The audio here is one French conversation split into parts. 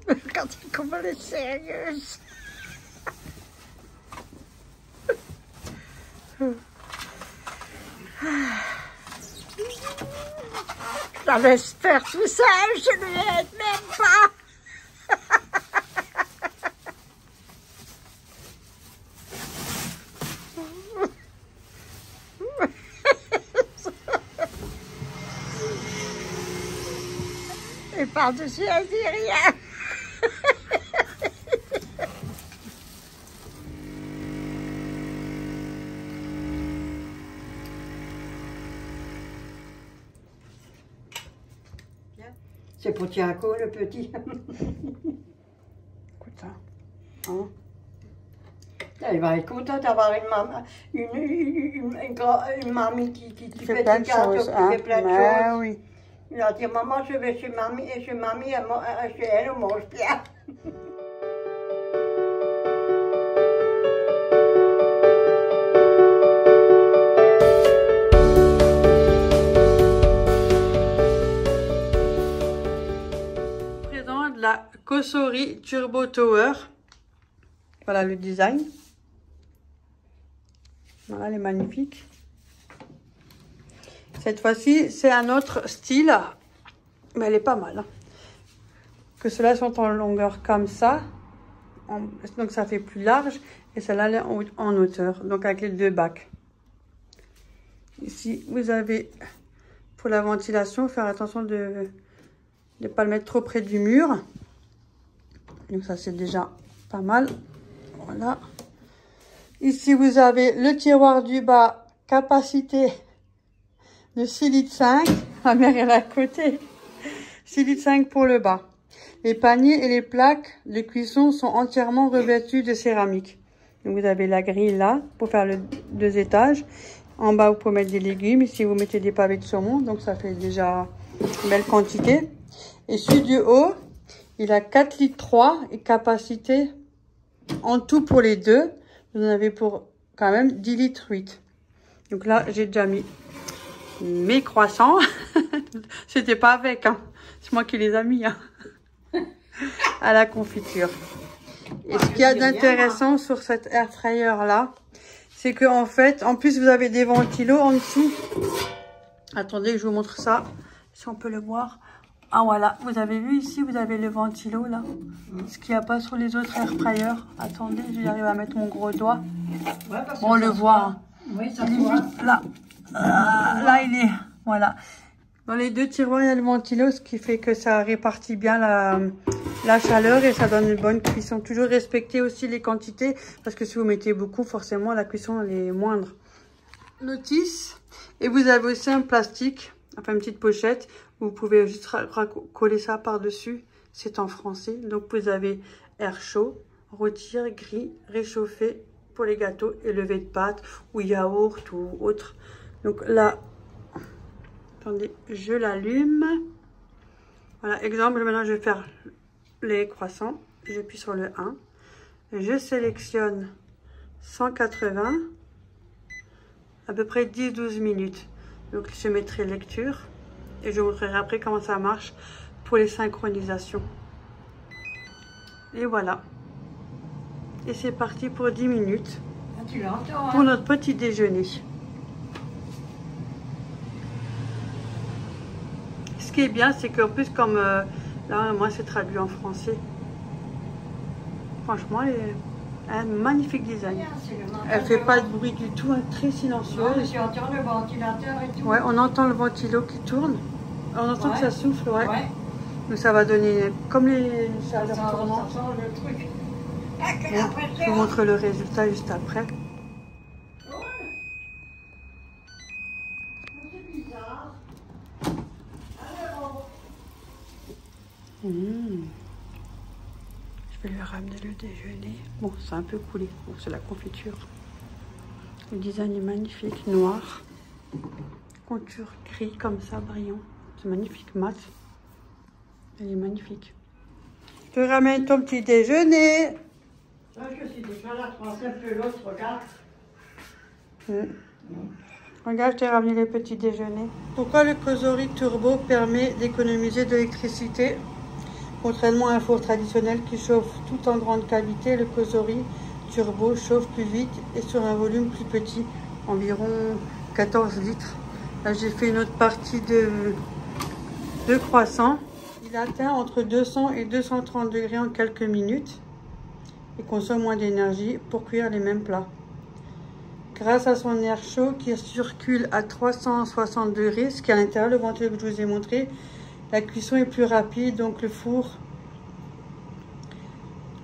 Regardez comment elle est sérieuse. Ça laisse faire tout ça, je ne l'aide même pas. Et par-dessus, elle dit rien. C'est pour Tiago, le petit. Écoute ça. Hein? Il va être content d'avoir une mamie qui fait plein de choses. Qui fait plein de choses. Oui. Il a dit, maman, je vais chez mamie, et chez mamie, chez elle, on mange bien. Présent de la Cosori Turbo Tower. Voilà le design. Voilà, elle est magnifique. Cette fois-ci, c'est un autre style, mais elle est pas mal. Hein. Que ceux-là sont en longueur comme ça, donc ça fait plus large, et celle-là elle est en hauteur, donc avec les deux bacs. Ici, vous avez, pour la ventilation, faire attention de ne pas le mettre trop près du mur. Donc ça, c'est déjà pas mal. Voilà. Ici, vous avez le tiroir du bas, capacité de 6,5 litres. Ma mère est là à côté. 6,5 litres pour le bas. Les paniers et les plaques de cuisson sont entièrement revêtus de céramique. Donc vous avez la grille là pour faire le 2 étages. En bas, vous pouvez mettre des légumes. Ici, vous mettez des pavés de saumon. Donc ça fait déjà une belle quantité. Et celui du haut, il a 4,3 litres et capacité en tout pour les deux. Vous en avez pour quand même 10,8 litres. Donc là, j'ai déjà mis mes croissants. C'était pas avec, hein. C'est moi qui les ai mis, hein. À la confiture. Et ce qu'il y a d'intéressant sur cette air fryer là, c'est que en fait, en plus vous avez des ventilos en dessous. Attendez que je vous montre ça, si on peut le voir. Ah voilà, vous avez vu ici, vous avez le ventilo là. Ce qu'il n'y a pas sur les autres air fryers. Attendez, j'arrive à mettre mon gros doigt. Ouais, bon, on le voit. Hein. Oui, ça se voit. Là. Là, il est. Voilà. Dans les deux tiroirs, il y a le ventilo, ce qui fait que ça répartit bien la chaleur et ça donne une bonne cuisson. Toujours respecter aussi les quantités, parce que si vous mettez beaucoup, forcément, la cuisson elle est moindre. Notice. Et vous avez aussi un plastique, enfin une petite pochette. Vous pouvez juste coller ça par-dessus. C'est en français. Donc vous avez air chaud, rôtir, gris, réchauffé pour les gâteaux et levé de pâtes ou yaourt ou autre. Donc là, attendez, je l'allume. Voilà, exemple, maintenant je vais faire les croissants. J'appuie sur le 1. Je sélectionne 180, à peu près 10-12 minutes. Donc je mettrai lecture et je vous montrerai après comment ça marche pour les synchronisations. Et voilà. Et c'est parti pour 10 minutes. Ah, tu l'entends, hein? Pour notre petit déjeuner. Ce qui est bien, c'est qu'en plus, comme là, moi, c'est traduit en français. Franchement, elle est un magnifique design. Elle fait pas de bruit du tout, hein, très silencieuse. Tu entends le ventilateur et tout. Ouais, on entend le ventilo qui tourne. On entend que ça souffle, ouais. Ouais. Donc ça va donner comme les chaleurs tournantes. Ça change le truc. Je vous montre le résultat juste après. C'est bizarre. Je vais lui ramener le déjeuner. Bon, c'est un peu coulé. Bon, c'est la confiture. Le design est magnifique, noir. Contour gris comme ça, brillant. C'est magnifique, mat. Elle est magnifique. Je te ramène ton petit déjeuner. Là, je suis déjà la troisième que l'autre, regarde. Regarde, je t'ai ramené les petits déjeuners. Pourquoi le Cosori Turbo permet d'économiser de l'électricité? Contrairement à un four traditionnel qui chauffe tout en grande qualité, le Cosori Turbo chauffe plus vite et sur un volume plus petit, environ 14 litres. Là, j'ai fait une autre partie de croissant. Il atteint entre 200 et 230 degrés en quelques minutes et consomme moins d'énergie pour cuire les mêmes plats. Grâce à son air chaud qui circule à 360 degrés, ce qui est à l'intérieur, le ventilo que je vous ai montré, la cuisson est plus rapide, donc le four...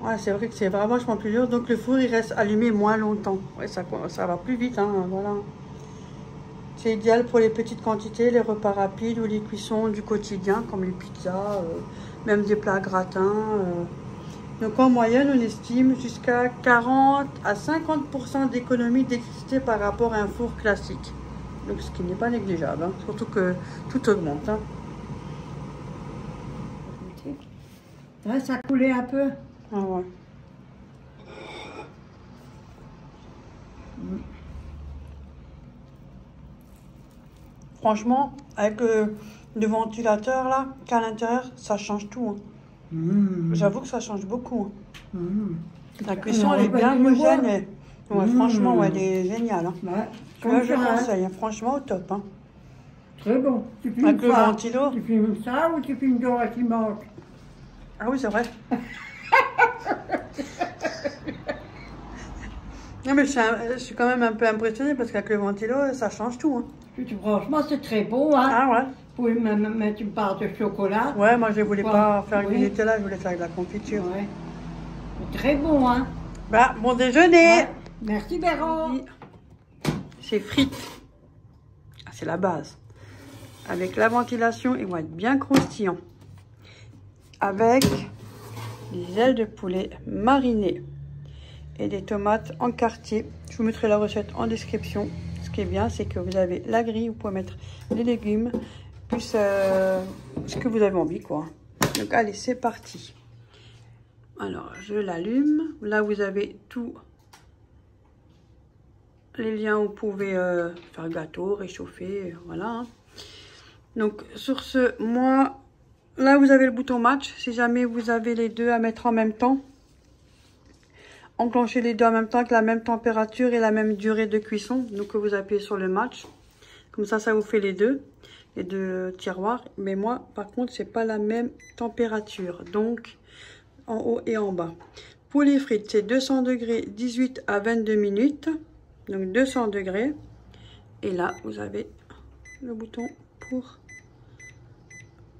Ouais, c'est vrai que c'est vraiment vachement plus dur, donc le four il reste allumé moins longtemps. Ouais, ça va plus vite, hein, voilà. C'est idéal pour les petites quantités, les repas rapides ou les cuissons du quotidien, comme les pizzas, même des plats gratins. Donc en moyenne, on estime jusqu'à 40 à 50% d'économie d'électricité par rapport à un four classique. Donc ce qui n'est pas négligeable, hein. Surtout que tout augmente. Hein. Là, ça coulait un peu. Ah ouais. Franchement, avec le ventilateur là, qu'à l'intérieur, ça change tout. Hein. J'avoue que ça change beaucoup. Hein. La cuisson, elle est bien homogène. Ouais, franchement, ouais, elle est géniale. Hein. Ouais, Là, je conseille, hein. Franchement, au top. Hein. Très bon. Tu filmes avec le quoi? ventilo. Tu filmes ça ou tu filmes Dora qui mange? Ah oui, c'est vrai. Non, mais je suis quand même un peu impressionnée parce qu'avec le ventilo, ça change tout. Hein. Franchement, c'est très beau. Hein? Ah ouais. Vous pouvez même mettre une part de chocolat. Ouais, moi je voulais pas faire oui. du Nutella, je voulais faire de la confiture. Ouais. C'est très bon, hein? Bah, bon déjeuner. Ouais. Merci, Véro. C'est frites. Ah, c'est la base. Avec la ventilation, ils vont être bien croustillants. Avec des ailes de poulet marinées et des tomates en quartier. Je vous mettrai la recette en description. Ce qui est bien, c'est que vous avez la grille, vous pouvez mettre les légumes, plus ce que vous avez envie, quoi. Donc, allez, c'est parti. Alors, je l'allume. Là, vous avez tous les liens où vous pouvez faire gâteau, réchauffer, voilà. Hein. Donc, sur ce, moi, là, vous avez le bouton match. Si jamais vous avez les deux à mettre en même temps, enclenchez les deux en même temps avec la même température et la même durée de cuisson. Donc, vous appuyez sur le match. Comme ça, ça vous fait les deux tiroirs. Mais moi, par contre, c'est pas la même température. Donc, en haut et en bas. Pour les frites, c'est 200 degrés, 18 à 22 minutes. Donc, 200 degrés. Et là, vous avez le bouton pour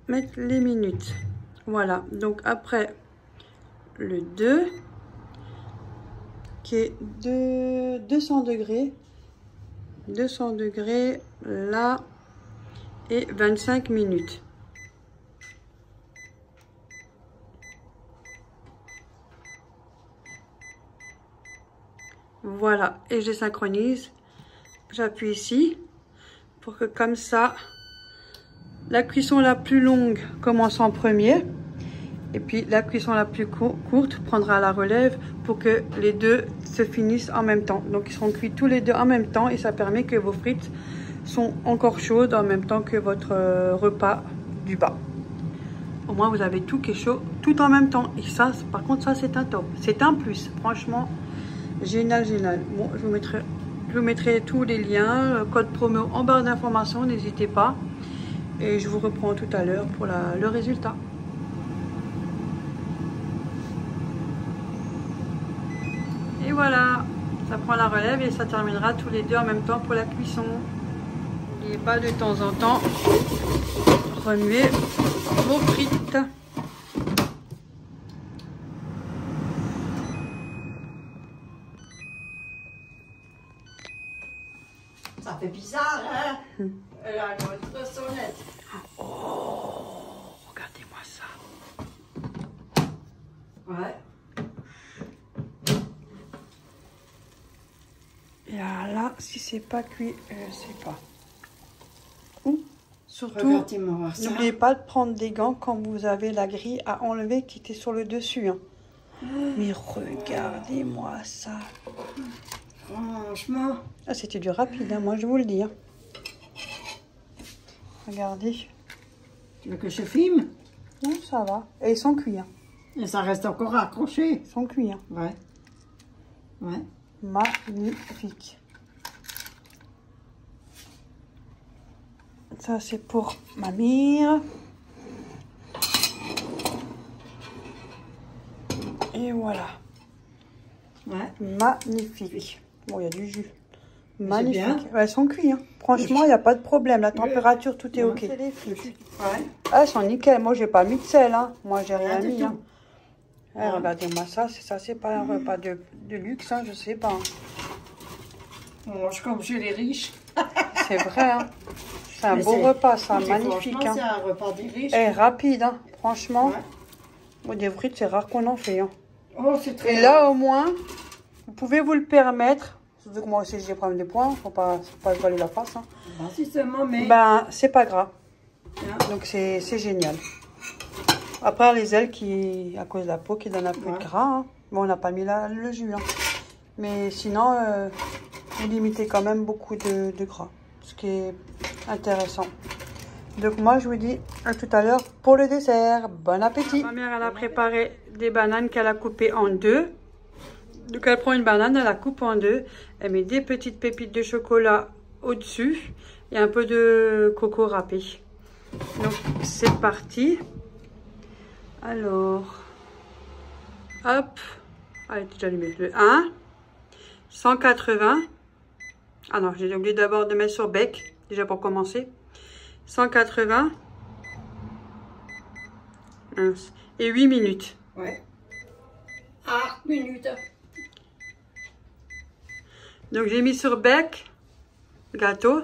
mettre les minutes. Voilà. Donc, après le 2, qui est de 200 degrés. 200 degrés, là, et 25 minutes. Voilà, et je synchronise. J'appuie ici pour que comme ça, la cuisson la plus longue commence en premier. Et puis la cuisson la plus courte prendra la relève pour que les deux se finissent en même temps. Donc ils seront cuits tous les deux en même temps et ça permet que vos frites sont encore chaudes en même temps que votre repas du bas. Au moins vous avez tout qui est chaud tout en même temps. Et ça, par contre, ça c'est un top. C'est un plus. Franchement, génial, génial. Bon, je vous mettrai tous les liens, code promo en barre d'informations, n'hésitez pas. Et je vous reprends tout à l'heure pour le résultat. Et voilà, ça prend la relève et ça terminera tous les deux en même temps pour la cuisson. N'oubliez pas de temps en temps remuer vos frites. Ça fait bizarre, hein? Elle a notre sonnette. Oh, regardez-moi ça. Ouais. Et là, si c'est pas cuit, je sais pas. Ou surtout, n'oubliez pas de prendre des gants quand vous avez la grille à enlever qui était sur le dessus. Hein. Mais regardez-moi ça. Franchement. Ah, c'était du rapide, hein, moi je vous le dis. Hein. Regardez. Tu veux que je filme? Non, ça va. Et ils sont cuits. Hein. Et ça reste encore accroché. Ils sont cuits. Hein. Ouais. Ouais. Magnifique. Ça, c'est pour ma mire. Et voilà. Ouais. Magnifique. Bon, il y a du jus. Magnifique. Bien. Ouais, elles sont cuits. Hein. Franchement, il n'y a pas de problème. La température, tout est OK. Ouais. Les frites. Ouais. Ah, elles sont nickel. Moi, j'ai pas mis de sel. Hein. Moi, j'ai rien du mis. tout. Hein. Eh, regardez-moi ça. C'est pas un repas de luxe. Hein, je sais pas. Hein. On mange comme chez les riches. C'est vrai. Hein. C'est un Mais beau repas, ça. Mais Magnifique. franchement, Hein. c'est un repas des riches. Et rapide. Hein. Franchement. Ouais. Bon, des frites, c'est rare qu'on en fait. Hein. Oh, c'est très Et là, au moins, vous pouvez vous le permettre. Surtout que moi aussi, j'ai des problèmes de poids. Faut pas se voiler la face. Hein. Ben, si seulement, mais... Ben, c'est pas grave. Hein. Donc, c'est génial. Après, les ailes qui, à cause de la peau, qui donne un peu de gras. Hein. Bon, on n'a pas mis le jus. Hein. Mais sinon, vous limitez quand même beaucoup de gras. Ce qui est intéressant. Donc, moi, je vous dis à tout à l'heure pour le dessert. Bon appétit. Ma mère, elle a préparé des bananes qu'elle a coupées en deux. Donc, elle prend une banane, elle la coupe en deux. Elle met des petites pépites de chocolat au-dessus. Et un peu de coco râpé. Donc, c'est parti. Alors, hop. Allez, déjà lui mettre le 1. 180. Ah non, j'ai oublié d'abord de mettre sur bec. Déjà pour commencer. 180. Et 8 minutes. Ouais. 8 minutes. Donc, j'ai mis sur bec, gâteau,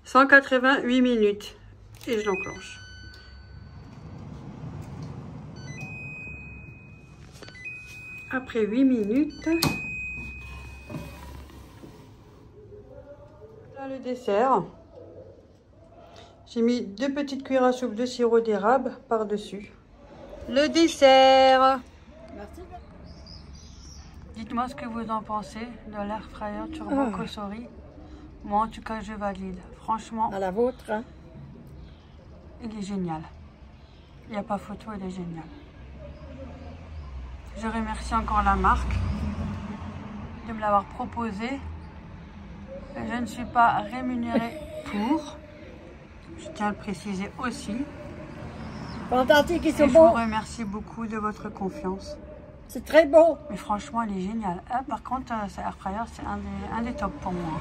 188 minutes. Et je l'enclenche. Après 8 minutes, là le dessert. J'ai mis 2 petites cuillères à soupe de sirop d'érable par-dessus. Le dessert. Merci. Dites-moi ce que vous en pensez de l'air fryer turbo Cosori. Moi, en tout cas, je valide. Franchement, À la vôtre. Hein. il est génial. Il n'y a pas photo, il est génial. Je remercie encore la marque de me l'avoir proposé. Je ne suis pas rémunérée pour. Je tiens à le préciser aussi. Fantastique, ils Et sont je vous bons. remercie beaucoup de votre confiance. C'est très bon. Mais franchement, il est génial. Ah, par contre, ce air fryer, c'est un des tops pour moi.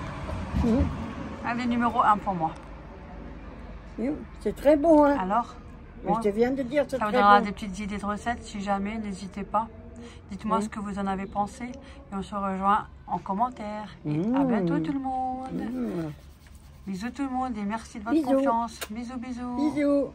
Un des numéros 1 pour moi. C'est très bon. Hein. Alors, Mais je te viens de dire, c'est ça vous très donnera bon. des petites idées de recettes. Si jamais, n'hésitez pas. Dites-moi ce que vous en avez pensé. Et on se rejoint en commentaire. Et à bientôt tout le monde. Bisous tout le monde et merci de votre confiance. Bisous, bisous. Bisous.